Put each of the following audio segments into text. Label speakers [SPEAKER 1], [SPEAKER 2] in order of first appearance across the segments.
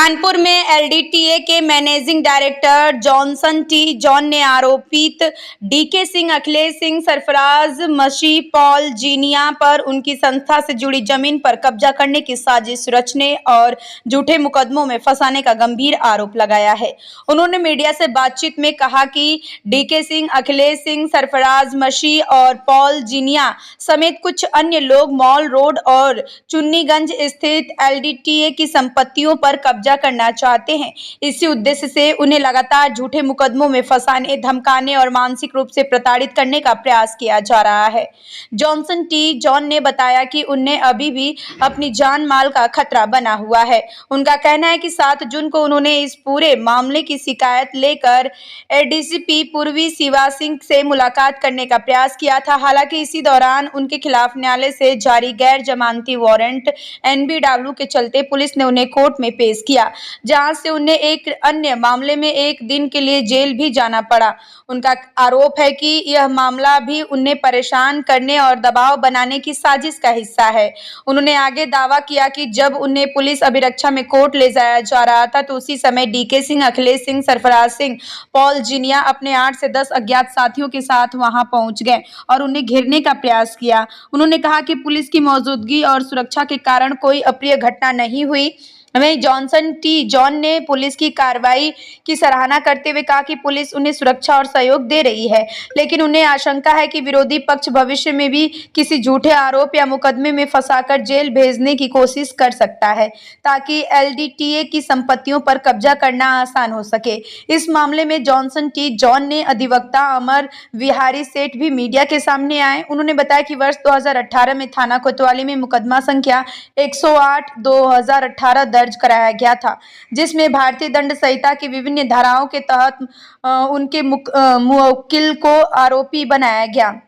[SPEAKER 1] कानपुर में एलडीटीए के managing director Johnson T John ने आरोपित डीके सिंह, अखिलेश सिंह, सरफराज मशीह, पॉल जीनिया पर उनकी संस्था से जुड़ी जमीन पर कब्जा करने की साजिश रचने और झूठे मुकदमों में फंसाने का गंभीर आरोप लगाया है। उन्होंने मीडिया से बातचीत में कहा कि डीके सिंह, अखिलेश सिंह, सरफराज मशीह और पॉल जीनिया समेत कुछ अन्य लोग मॉल रोड और चुन्नीगंज स्थित एलडीटीए की संपत्तियों पर कब्जा करना चाहते हैं। इसी उद्देश्य से उन्हें लगातार झूठे मुकदमों में फंसाने, धमकाने और मानसिक रूप से प्रताड़ित करने का प्रयास किया जा रहा है। जॉनसन टी जॉन ने बताया कि उन्हें अभी भी अपनी जान माल का खतरा बना हुआ है। उनका कहना है कि 7 जून को उन्होंने इस पूरे मामले की शिकायत लेकर एडीसीपी पूर्वी शिवा सिंह से मुलाकात करने का प्रयास किया था। हालांकि इसी दौरान उनके खिलाफ न्यायालय से जारी गैर जमानती वारंट NBW के चलते पुलिस ने उन्हें कोर्ट में पेश किया, जहां से उन्हें एक अन्य मामले में 1 दिन के लिए जेल भी जाना पड़ा। उनका आरोप है कि यह मामला भी उन्हें परेशान करने और दबाव बनाने की साजिश का हिस्सा है। उन्होंने आगे दावा किया कि जब उन्हें पुलिस अभिरक्षा में कोर्ट ले जाया जा रहा था तो उसी समय डीके सिंह, अखिलेश सिंह, सरफराज सिंह, पॉल जीनिया अपने 8 से 10 अज्ञात साथियों के साथ वहां पहुंच गए और उन्हें घेरने का प्रयास किया। उन्होंने कहा कि पुलिस की मौजूदगी और सुरक्षा के कारण कोई अप्रिय घटना नहीं हुई। वहीं जॉनसन टी जॉन ने पुलिस की कार्रवाई की सराहना करते हुए कहा कि पुलिस उन्हें सुरक्षा और सहयोग दे रही है, लेकिन उन्हें आशंका है कि विरोधी पक्ष भविष्य में भी किसी झूठे आरोप या मुकदमे में फंसाकर जेल भेजने की कोशिश कर सकता है, ताकि एलडीटीए की संपत्तियों पर कब्जा करना आसान हो सके। इस मामले में जॉनसन टी जॉन ने अधिवक्ता अमर विहारी सेठ भी मीडिया के सामने आए। उन्होंने बताया कि वर्ष 2018 में थाना कोतवाली में मुकदमा संख्या 108/2018 दर्ज कराया गया था, जिसमें भारतीय दंड संहिता की विभिन्न धाराओं के तहत उनके मुवक्किल को आरोपी बनाया गया।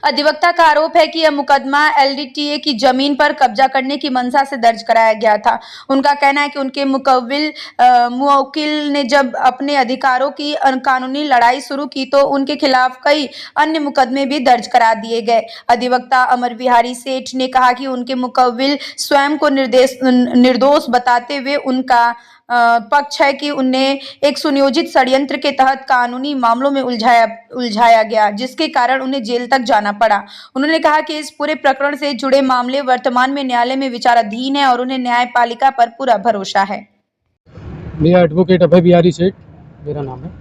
[SPEAKER 1] अधिवक्ता का आरोप है कि यह मुकदमा एलडीटीए की जमीन पर कब्जा करने की मंशा से दर्ज कराया गया था। उनका कहना है कि उनके मुवक्किल ने जब अपने अधिकारों की कानूनी लड़ाई शुरू की तो उनके खिलाफ कई अन्य मुकदमे भी दर्ज करा दिए गए। अधिवक्ता अमर विहारी सेठ ने कहा कि उनके मुवक्किल स्वयं को निर्दोष बताते हुए उनका पक्ष है कि उन्हें एक सुनियोजित षड्यंत्र के तहत कानूनी मामलों में उलझाया गया, जिसके कारण उन्हें जेल तक जाना पड़ा। उन्होंने कहा कि इस पूरे प्रकरण से जुड़े मामले वर्तमान में न्यायालय में विचाराधीन है और उन्हें न्यायपालिका पर पूरा भरोसा है।
[SPEAKER 2] मेरा एडवोकेट अभय बिहारी सेठ मेरा नाम है।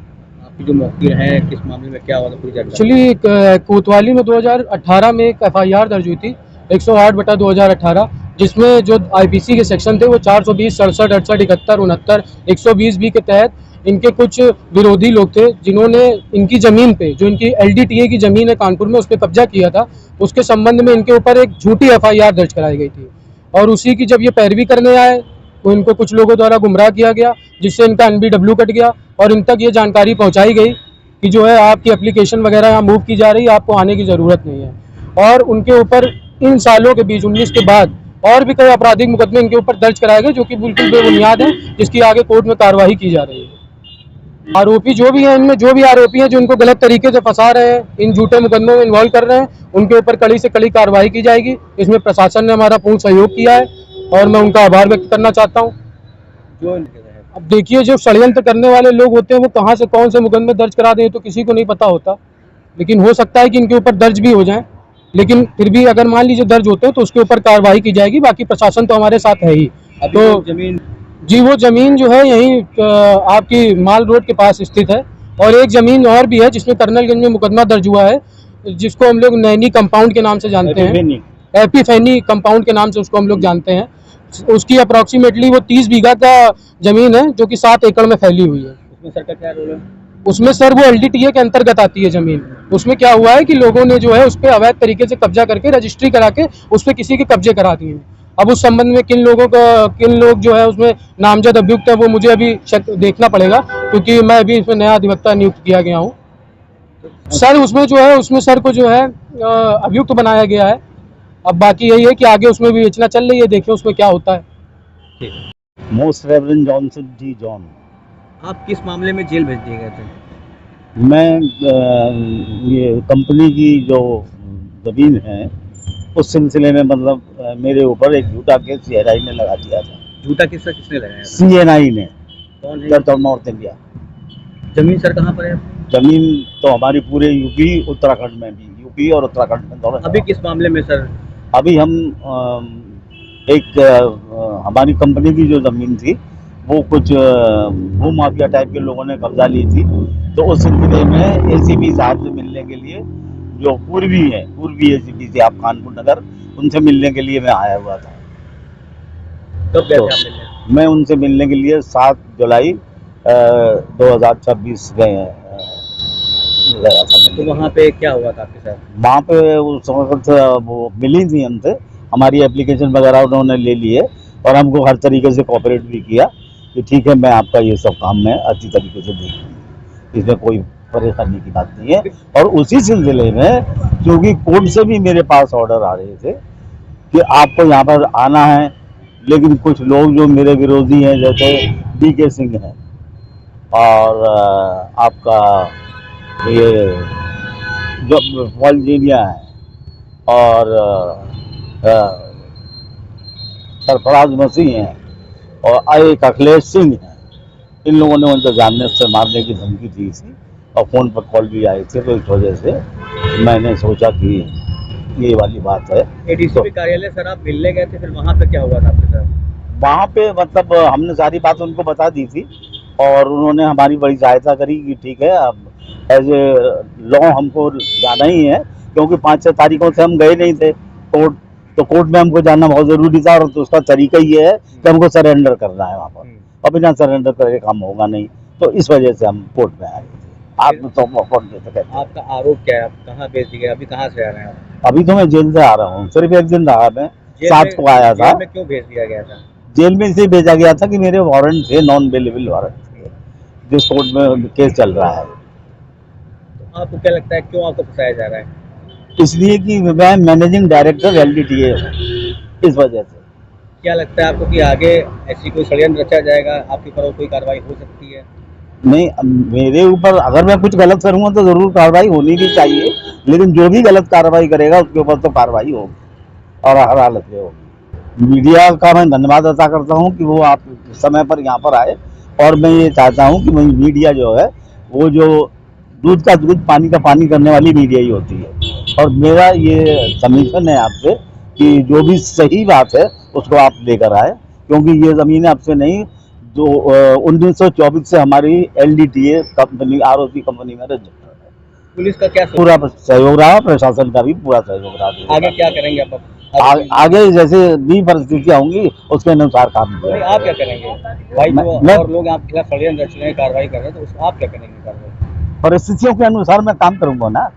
[SPEAKER 3] आपकी जो मुवक्किल है किस मामले में क्या हुआ था पूरी जानकारी?
[SPEAKER 2] एक्चुअली कोतवाली में 2018 में एक FIR दर्ज हुई थी 108/2018, जिसमें जो आईपीसी के सेक्शन थे वो 420, 67, 68, 71, 69, 120B के तहत इनके कुछ विरोधी लोग थे जिन्होंने इनकी ज़मीन पे, जो इनकी एलडीटीए की ज़मीन है कानपुर में, उस पर कब्जा किया था। उसके संबंध में इनके ऊपर एक झूठी FIR दर्ज कराई गई थी और उसी की जब ये पैरवी करने आए तो इनको कुछ लोगों द्वारा गुमराह किया गया, जिससे इनका NBW कट गया और इन तक ये जानकारी पहुँचाई गई कि जो है आपकी एप्लीकेशन वगैरह यहाँ मूव की जा रही है, आपको आने की ज़रूरत नहीं है। और उनके ऊपर इन सालों के बीच 19 के बाद और भी कई आपराधिक मुकदमे इनके ऊपर दर्ज कराए गए, जो कि बिल्कुल बेबुनियाद है, जिसकी आगे कोर्ट में कार्रवाई की जा रही है। आरोपी जो भी हैं, इनमें जो भी आरोपी हैं जो इनको गलत तरीके से फंसा रहे हैं, इन झूठे मुकदमों में इन्वॉल्व कर रहे हैं, उनके ऊपर कड़ी से कड़ी कार्रवाई की जाएगी। इसमें प्रशासन ने हमारा पूर्ण सहयोग किया है और मैं उनका आभार व्यक्त करना चाहता हूँ। अब देखिए, जो षड्यंत्र करने वाले लोग होते हैं वो कहाँ से कौन से मुकदमे दर्ज करा दें तो किसी को नहीं पता होता, लेकिन हो सकता है कि इनके ऊपर दर्ज भी हो जाए, लेकिन फिर भी अगर मान लीजिए दर्ज होते हैं तो उसके ऊपर कार्रवाई की जाएगी। बाकी प्रशासन तो हमारे साथ है ही। तो
[SPEAKER 3] जमीन
[SPEAKER 2] जी, वो जमीन जो है यहीं आपकी माल रोड के पास स्थित है और एक जमीन और भी है जिसमें कर्नलगंज में मुकदमा दर्ज हुआ है, जिसको हम लोग नैनी कंपाउंड के नाम से जानते हैं, एपीफैनी कंपाउंड के नाम से उसको हम लोग जानते हैं। उसकी अप्रॉक्सीमेटली वो 30 बीघा का जमीन है जो कि 7 एकड़ में फैली हुई है।
[SPEAKER 3] उसमें सर का क्या रोल है?
[SPEAKER 2] उसमें सर वो एलडीटीए के अंतर्गत आती है जमीन। उसमें क्या हुआ है कि लोगों ने जो है उस पर अवैध तरीके से कब्जा करके रजिस्ट्री करा के उस पर किसी के कब्जे करा दिए हैं। अब उस संबंध में किन लोग जो है उसमें नामजद अभियुक्त है वो मुझे अभी देखना पड़ेगा, क्योंकि मैं अभी इसमें नया अधिवक्ता नियुक्त किया गया हूँ। सर उसमें जो है सर को जो है अभियुक्त बनाया गया है। अब बाकी यही है कि आगे उसमें भी विवेचना चल रही है, देखिए उसमें क्या होता है।
[SPEAKER 4] Most reverend Johnson T John.
[SPEAKER 3] आप किस मामले में जेल भेज दिए गए थे?
[SPEAKER 4] मैं ये कंपनी की जो ज़मीन है उस सिलसिले में, मतलब मेरे ऊपर एक झूठा केस CRI ने लगा दिया था।
[SPEAKER 3] झूठा किस्सा किसने लगाया?
[SPEAKER 4] CNI ने,
[SPEAKER 3] कौन है?
[SPEAKER 4] Church of north India.
[SPEAKER 3] जमीन सर कहाँ पर है?
[SPEAKER 4] जमीन तो हमारी पूरे यूपी उत्तराखंड में भी, यूपी और उत्तराखंड में दोनों
[SPEAKER 3] अभी
[SPEAKER 4] जगह।
[SPEAKER 3] किस मामले में सर?
[SPEAKER 4] अभी हम हमारी कंपनी की जो जमीन थी वो कुछ भू माफिया टाइप के लोगों ने कब्जा ली थी, तो उस सिलसिले में ACP साहब से मिलने के लिए, जो पूर्वी ACP थे आप कानपुर नगर, उनसे मिलने के लिए मैं आया हुआ था।
[SPEAKER 3] कब गए
[SPEAKER 4] तो
[SPEAKER 3] थे आप मिलने?
[SPEAKER 4] मैं उनसे मिलने के लिए 7 जुलाई 2026 गया था।
[SPEAKER 3] तो वहाँ पे क्या हुआ था आपके साथ?
[SPEAKER 4] वहाँ पे उस वक्त वो मिली थी हमसे, हमारी एप्लीकेशन वगैरह उन्होंने ले लिए और हमको हर तरीके से कोऑपरेट भी किया कि ठीक है, मैं आपका ये सब काम मैं अच्छी तरीके से देख लूँगी, इसमें कोई परेशानी की बात नहीं है। और उसी सिलसिले में क्योंकि कोर्ट से भी मेरे पास ऑर्डर आ रहे थे कि आपको यहाँ पर आना है, लेकिन कुछ लोग जो मेरे विरोधी हैं, जैसे DK सिंह हैं और आपका ये जो वॉलजीनिया है और सरफराज मसीह हैं और एक अखिलेश सिंह हैं, इन लोगों ने उनको जानने से मारने की धमकी दी थी और फ़ोन पर कॉल भी आए थे, तो इस वजह से मैंने सोचा कि ये वाली बात है।
[SPEAKER 3] ADCP कार्यालय सर आप मिलने गए थे, फिर वहाँ पे क्या हुआ था आपके साथ?
[SPEAKER 4] वहाँ पे मतलब हमने सारी बात उनको बता दी थी और उन्होंने हमारी बड़ी सहायता करी कि ठीक है, अब एज ए लॉ हमको जाना ही है, क्योंकि 5-6 तारीखों से हम गए नहीं थे कोर्ट, तो कोर्ट में हमको जाना बहुत ज़रूरी था और तो उसका तरीका ये है कि हमको सरेंडर करना है वहाँ पर, और बिना सरेंडर करके काम होगा नहीं, तो इस वजह से हम कोर्ट में आए थे। आप तो कौन दे सकते हैं?
[SPEAKER 3] आपका आरोप क्या है? आप कहाँ भेज दिए? अभी कहाँ से आ रहे हैं आप?
[SPEAKER 4] अभी तो मैं जेल से आ रहा हूँ, सिर्फ एक दिन रहा मैं,
[SPEAKER 3] जेल
[SPEAKER 4] 7 को आया था।
[SPEAKER 3] जेल में क्यों भेज दिया गया था?
[SPEAKER 4] जेल में इसलिए भेजा गया था कि मेरे वारंट थे, नॉन बेलेबल वारंट थे, जिस कोर्ट में केस चल रहा है।
[SPEAKER 3] तो आपको क्या लगता है क्यों आपको फंसाया जा रहा है?
[SPEAKER 4] इसलिए कि मैं मैनेजिंग डायरेक्टर LDTA हूँ, इस वजह से।
[SPEAKER 3] क्या लगता है आपको कि आगे ऐसी कोई षड्यंत्र रचा जाएगा, आपके ऊपर कोई कार्रवाई हो सकती है?
[SPEAKER 4] नहीं, मेरे ऊपर अगर मैं कुछ गलत करूँगा तो ज़रूर कार्रवाई होनी भी चाहिए, लेकिन जो भी गलत कार्रवाई करेगा उसके ऊपर तो कार्रवाई होगी और हर हालत में होगी। मीडिया का मैं धन्यवाद अदा करता हूँ कि वो आप समय पर यहाँ पर आए, और मैं ये चाहता हूँ कि मीडिया जो है वो जो दूध का दूध पानी का पानी करने वाली मीडिया ही होती है, और मेरा ये सबमिशन है आपसे कि जो भी सही बात है उसको आप लेकर आए, क्योंकि ये ज़मीन आपसे नहीं, जो 1924 से हमारी LDTA कंपनी, ROC कंपनी में रजिस्टर्ड है।
[SPEAKER 3] पुलिस का क्या
[SPEAKER 4] पूरा सहयोग रहा, प्रशासन का भी पूरा सहयोग रहा।
[SPEAKER 3] आगे क्या करेंगे आप?
[SPEAKER 4] आगे जैसे भी परिस्थितियाँ होंगी उसके अनुसार काम
[SPEAKER 3] तो
[SPEAKER 4] करेंगे।
[SPEAKER 3] आप क्या करेंगे भाई?
[SPEAKER 4] मैं
[SPEAKER 3] और लोग आपके खिलाफ षड्यंत्र रच रहे हैं, कार्रवाई कर रहे हैं, तो आप क्या करेंगे कार्रवाई?
[SPEAKER 4] परिस्थितियों के अनुसार मैं काम करूंगा ना।